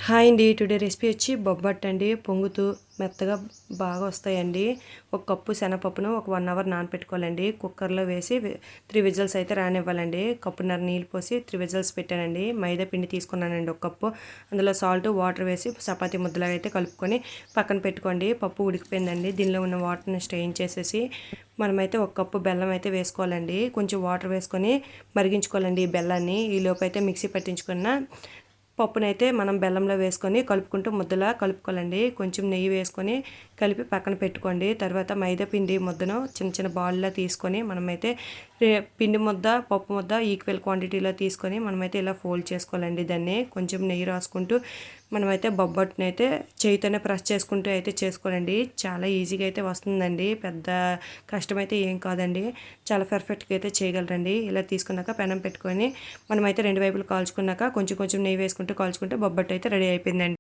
Hi అండి. Today recipe వచ్చి బొబ్బట్టు అండి. పొంగుతూ మెత్తగా బాగా వస్తాయండి. ఒక కప్పు శనగపప్పును ఒక 1 అవర్ నానపెట్టుకోవాలండి. కుక్కర్లో వేసి 3 విజిల్స్ అయితే రానివ్వాలండి. కప్పున్నర నీళ్ళు పోసి 3 విజిల్స్ పెట్టానండి. మైదా పిండి తీసుకున్నానండి ఒక కప్పు. అందులో సాల్ట్ వాటర్ వేసి చపాతీ ముద్దలాగా అయితే కలుపుకొని పక్కన పెట్టుకోండి. పప్పు ఉడికిపోయిందండి. దీనిలో ఉన్న వాటర్ని స్ట్రెయిన్ చేసేసి మనమైతే ఒక కప్పు బెల్లం అయితే వేసుకోవాలండి. కొంచెం వాటర్ వేసుకొని మరిగించుకోవాలండి ఈ బెల్లాన్ని. ఈలోపు అయితే మిక్సీ పట్టించుకున్న పప్పునైతే మనం బెల్లంలో వేసుకొని కలుపుకుంటూ ముద్దలా కలుపుకోవాలండి. కొంచెం నెయ్యి వేసుకొని కలిపి పక్కన పెట్టుకోండి. తర్వాత మైదా పిండి ముద్దను చిన్న చిన్న బాల్లా తీసుకొని మనమైతే పిండి ముద్ద పప్పు ముద్ద ఈక్వల్ క్వాంటిటీలో తీసుకొని మనమైతే ఇలా ఫోల్డ్ చేసుకోవాలండి. దాన్ని కొంచెం నెయ్యి రాసుకుంటూ మనమైతే బొబ్బట్టుని అయితే చేయితోనే ప్రెస్ చేసుకుంటూ అయితే చేసుకోవాలండి. చాలా ఈజీగా అయితే వస్తుందండి. పెద్ద కష్టమైతే ఏం కాదండి. చాలా పర్ఫెక్ట్గా అయితే చేయగలరండి. ఇలా తీసుకున్నాక పెనం పెట్టుకొని మనమైతే రెండు వైపులు కాల్చుకున్నాక కొంచెం కొంచెం నెయ్యి వేసుకుంటూ కాల్చుకుంటే బొబ్బట్టు అయితే రెడీ అయిపోయిందండి.